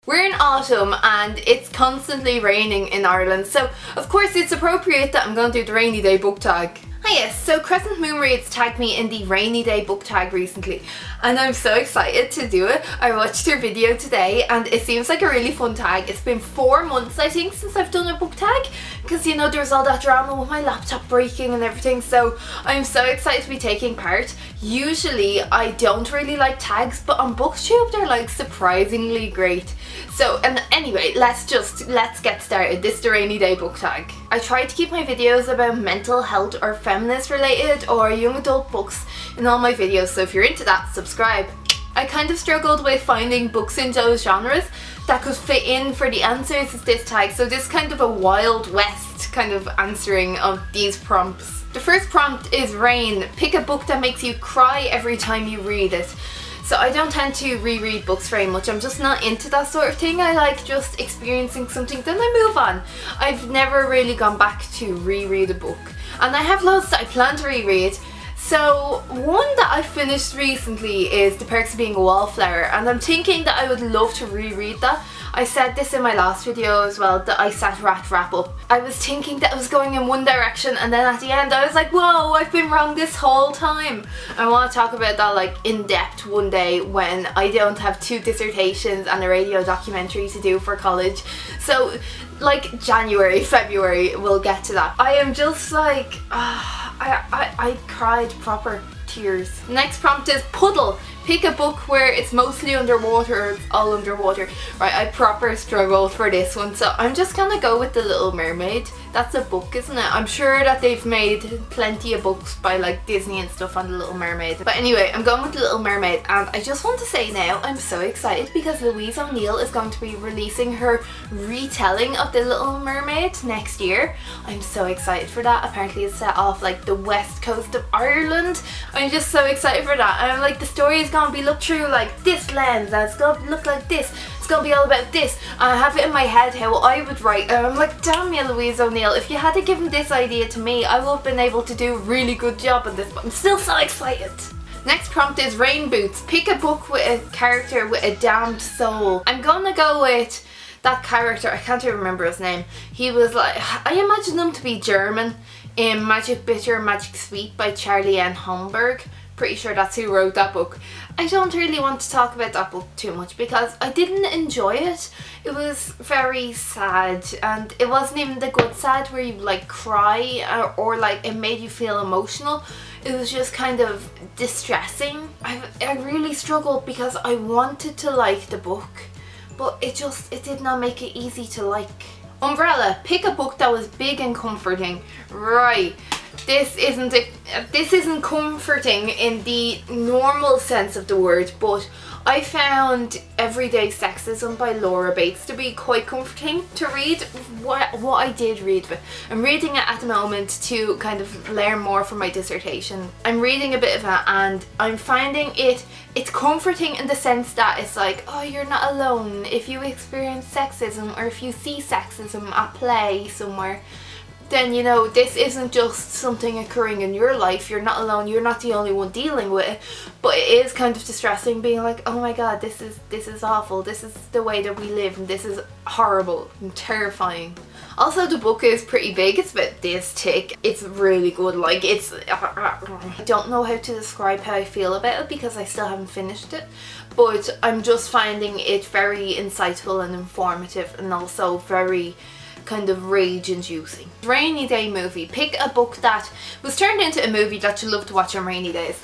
We're in autumn and it's constantly raining in Ireland, so of course it's appropriate that I'm going to do the rainy day book tag. Hiya, so Crescent Moon Reads tagged me in the rainy day book tag recently and I'm so excited to do it. I watched her video today and it seems like a really fun tag. It's been 4 months I think since I've done a book tag because you know there's all that drama with my laptop breaking and everything, so I'm so excited to be taking part. Usually I don't really like tags, but on BookTube they're like surprisingly great. So and anyway, let's get started. This is the rainy day book tag. I try to keep my videos about mental health or feminist related or young adult books in all my videos, so if you're into that, subscribe. I kind of struggled with finding books in those genres that could fit in for the answers of this tag, so this is kind of a Wild West kind of answering of these prompts. The first prompt is rain. Pick a book that makes you cry every time you read it. So I don't tend to reread books very much. I'm just not into that sort of thing. I like just experiencing something, then I move on. I've never really gone back to reread a book. And I have loads that I plan to reread. So one that I finished recently is The Perks of Being a Wallflower, and I'm thinking that I would love to reread that. I said this in my last video as well, that I sat wrap up. I was thinking that I was going in one direction and then at the end I was like, whoa, I've been wrong this whole time. I want to talk about that like in depth one day when I don't have 2 dissertations and a radio documentary to do for college. So like January, February, we'll get to that. I am just like, I cried proper tears. Next prompt is Puddle. Pick a book where it's mostly underwater or it's all underwater. Right, I proper struggled for this one, so I'm just gonna go with The Little Mermaid. That's a book, isn't it? I'm sure that they've made plenty of books by like Disney and stuff on The Little Mermaid. But anyway, I'm going with The Little Mermaid, and I just want to say now I'm so excited because Louise O'Neill is going to be releasing her retelling of The Little Mermaid next year. I'm so excited for that. Apparently it's set off like the west coast of Ireland. I'm just so excited for that. And I'm like, the story is gonna be looked through like this lens and it's gonna look like this. It's gonna be all about this. And I have it in my head how I would write, and I'm like, damn you Louise O'Neill, if you had given this idea to me I would have been able to do a really good job on this, but I'm still so excited. Next prompt is Rain Boots. Pick a book with a character with a damned soul. I'm gonna go with that character, I can't even remember his name. He was like, I imagine him to be German in Magic Bitter, Magic Sweet by Charlie N. Holmberg. Pretty sure that's who wrote that book. I don't really want to talk about that book too much because I didn't enjoy it. It was very sad, and it wasn't even the good sad where you like cry or like it made you feel emotional. It was just kind of distressing. I really struggled because I wanted to like the book, but it did not make it easy to like. Umbrella. Pick a book that was big and comforting. Right. This isn't comforting in the normal sense of the word, but I found Everyday Sexism by Laura Bates to be quite comforting to read. What I did read of it. I'm reading it at the moment to kind of learn more for my dissertation. I'm reading a bit of it and I'm finding it's comforting in the sense that it's like, oh, you're not alone if you experience sexism or if you see sexism at play somewhere. Then you know this isn't just something occurring in your life. You're not alone. You're not the only one dealing with it. But it is kind of distressing being like, oh my god, this is awful. This is the way that we live and this is horrible and terrifying. Also the book is pretty big. It's about this thick. It's really good. Like it's I don't know how to describe how I feel about it because I still haven't finished it. But I'm just finding it very insightful and informative and also very kind of rage-inducing. Rainy day movie. Pick a book that was turned into a movie that you love to watch on rainy days.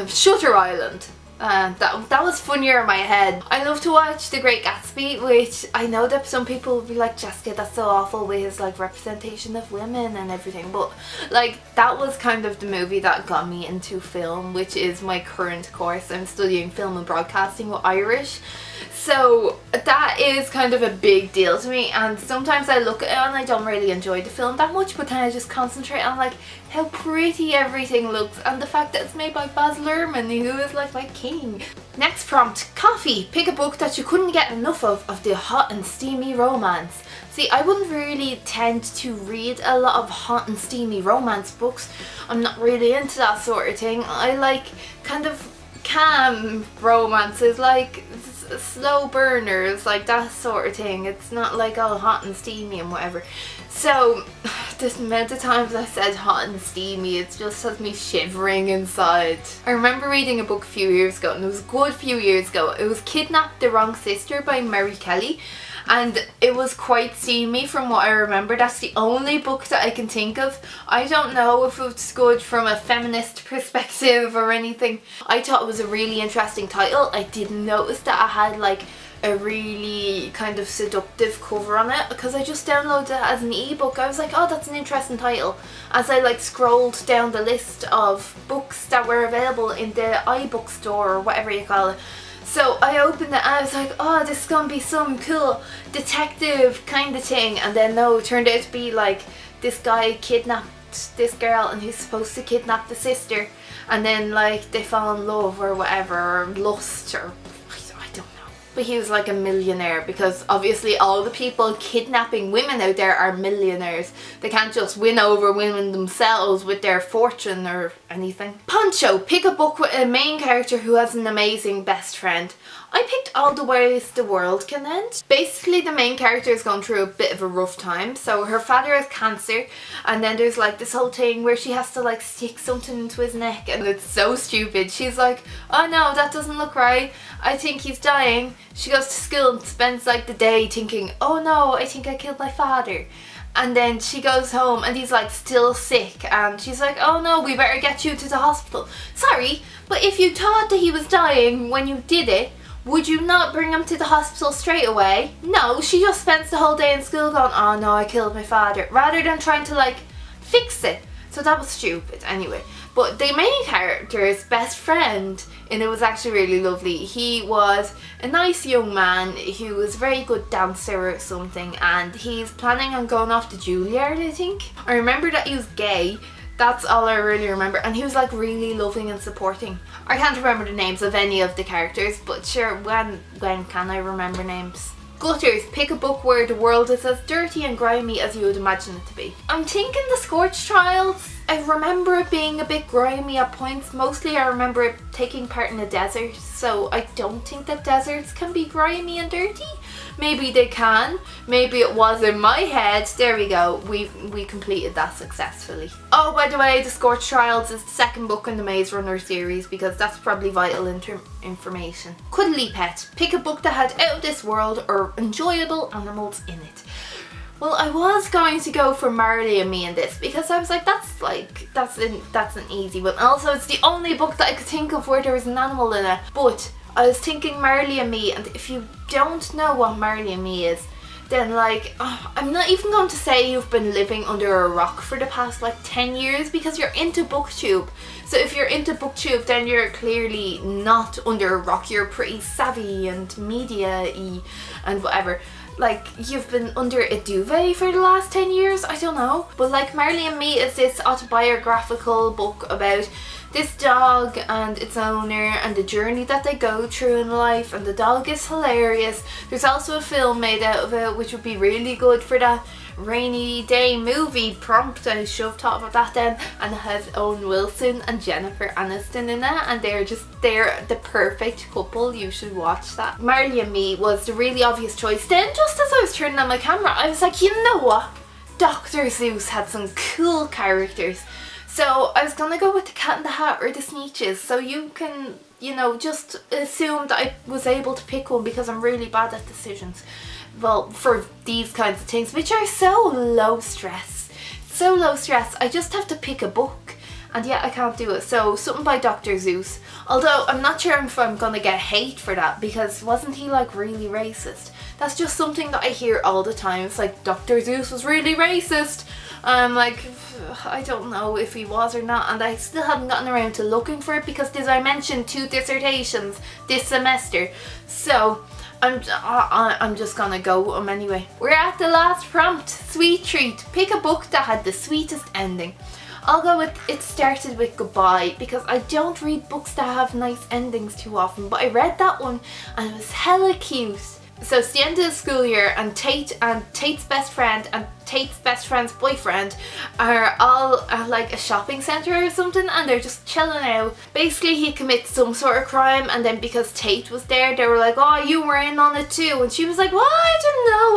Shutter Island. That was funnier in my head. I love to watch The Great Gatsby, which I know that some people will be like, Jessica, that's so awful with his like representation of women and everything, but like that was kind of the movie that got me into film, which is my current course. I'm studying film and broadcasting with Irish. So that is kind of a big deal to me, and sometimes I look at it and I don't really enjoy the film that much, but then I just concentrate on like how pretty everything looks and the fact that it's made by Baz Luhrmann, who is like my king. Next prompt, coffee. Pick a book that you couldn't get enough of the hot and steamy romance. See, I wouldn't really tend to read a lot of hot and steamy romance books. I'm not really into that sort of thing. I like kind of calm romances, like slow burners, like that sort of thing. It's not like all hot and steamy and whatever. So the amount of times I said hot and steamy, it just has me shivering inside. I remember reading a book a few years ago, and it was a good few years ago. It was Kidnap the Wrong Sister by Mary Kelly, and it was quite steamy from what I remember. That's the only book that I can think of. I don't know if it's good from a feminist perspective or anything. I thought it was a really interesting title. I didn't notice that I had like a really kind of seductive cover on it because I just downloaded it as an ebook. I was like, oh, that's an interesting title, as I like scrolled down the list of books that were available in the iBook store or whatever you call it. So I opened it and I was like, oh, this is gonna be some cool detective kind of thing, and then no, it turned out to be like this guy kidnapped this girl and he's supposed to kidnap the sister, and then like they fall in love or whatever, or lust, or I don't know. But he was like a millionaire, because obviously all the people kidnapping women out there are millionaires. They can't just win over women themselves with their fortune or anything. Poncho, pick a book with a main character who has an amazing best friend. I picked All the Ways the World Can End. Basically the main character is going through a bit of a rough time. So her father has cancer, and then there's like this whole thing where she has to like stick something into his neck, and it's so stupid. She's like, oh no, that doesn't look right, I think he's dying. She goes to school and spends like the day thinking, oh no, I think I killed my father. And then she goes home and he's like still sick, and she's like, oh no, we better get you to the hospital. Sorry, but if you thought that he was dying when you did it, would you not bring him to the hospital straight away? No, she just spends the whole day in school going, oh no, I killed my father, rather than trying to like fix it. So that was stupid anyway. But the main character's best friend, and it was actually really lovely. He was a nice young man who was a very good dancer or something, and he's planning on going off to Juilliard, I think. I remember that he was gay. That's all I really remember, and he was like really loving and supporting. I can't remember the names of any of the characters, but sure, when can I remember names? Gutters, pick a book where the world is as dirty and grimy as you would imagine it to be. I'm thinking The Scorch Trials. I remember it being a bit grimy at points. Mostly I remember it taking part in a desert, so I don't think that deserts can be grimy and dirty. Maybe they can. Maybe it was in my head. There we go. We completed that successfully. Oh, by the way, The Scorch Trials is the second book in the Maze Runner series, because that's probably vital information. Cuddly Pet, pick a book that had out of this world or enjoyable animals in it. Well, I was going to go for Marley and Me in this, because I was like, that's an easy one. Also, it's the only book that I could think of where there was an animal in it. But I was thinking Marley and Me, and if you don't know what Marley and Me is, then like, I'm not even going to say you've been living under a rock for the past like 10 years, because you're into BookTube. So if you're into BookTube, then you're clearly not under a rock. You're pretty savvy and media-y and whatever. Like, you've been under a duvet for the last 10 years, I don't know. But like, Marley and Me is this autobiographical book about this dog and its owner and the journey that they go through in life, and the dog is hilarious. There's also a film made out of it, which would be really good for that rainy day movie prompt. I shoved top of that then, and it has Owen Wilson and Jennifer Aniston in it, and they're the perfect couple. You should watch that. Marley and Me was the really obvious choice. Then just as I was turning on my camera, I was like, you know what? Dr. Seuss had some cool characters. So I was gonna go with the Cat in the Hat or the Sneetches, so you can, you know, just assume that I was able to pick one, because I'm really bad at decisions. Well, for these kinds of things, which are so low stress. So low stress, I just have to pick a book, and yet I can't do it. So something by Dr. Seuss. Although I'm not sure if I'm gonna get hate for that, because wasn't he like really racist? That's just something that I hear all the time. It's like, Dr. Seuss was really racist. I'm like, I don't know if he was or not, and I still haven't gotten around to looking for it, because as I mentioned, 2 dissertations this semester. So I'm just gonna go with them anyway. We're at the last prompt. Sweet treat. Pick a book that had the sweetest ending. I'll go with It Started With Goodbye, because I don't read books that have nice endings too often, but I read that one and it was hella cute. So it's the end of the school year, and Tate's best friend and Tate's best friend's boyfriend are all at like a shopping centre or something, and they're just chilling out. Basically he commits some sort of crime, and then because Tate was there, they were like, oh, you were in on it too, and she was like, well, I didn't know,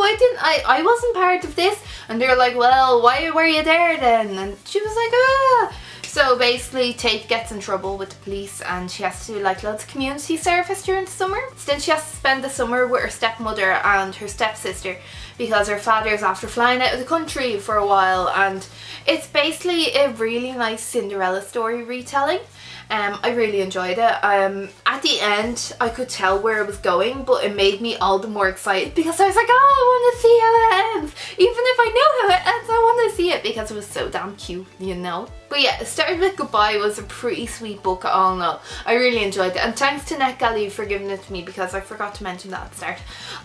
I wasn't part of this. And they were like, well, why were you there then? And she was like, ah. So basically Tate gets in trouble with the police, and she has to do like loads of community service during the summer. So then she has to spend the summer with her stepmother and her stepsister because her father's after flying out of the country for a while. And it's basically a really nice Cinderella story retelling. I really enjoyed it. At the end I could tell where it was going, but it made me all the more excited because I was like, oh, I want to see how it ends. Even if I know how it ends, I want to see it because it was so damn cute, you know. But yeah, It Started With Goodbye was a pretty sweet book all in all. I really enjoyed it, and thanks to NetGalley for giving it to me because I forgot to mention that at the start.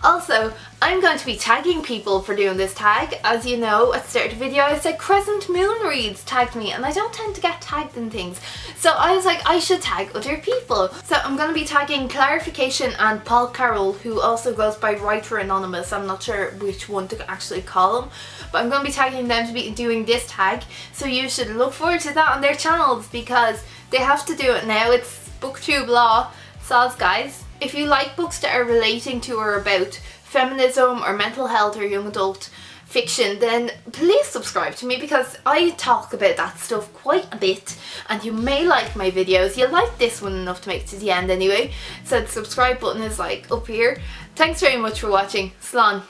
Also, I'm going to be tagging people for doing this tag. As you know, at the start of the video I said Crescent Moon Reads tagged me, and I don't tend to get tagged in things. So I was like, I should tag other people. So I'm going to be tagging Clarification and Paul Carroll, who also goes by Writer Anonymous. I'm not sure which one to actually call him, but I'm going to be tagging them to be doing this tag. So you should look forward to that on their channels because they have to do it now. It's BookTube law. Soz guys. If you like books that are relating to or about feminism or mental health or young adult fiction, then please subscribe to me because I talk about that stuff quite a bit, and you may like my videos. You'll like this one enough to make it to the end anyway, so the subscribe button is like up here. Thanks very much for watching. Slán.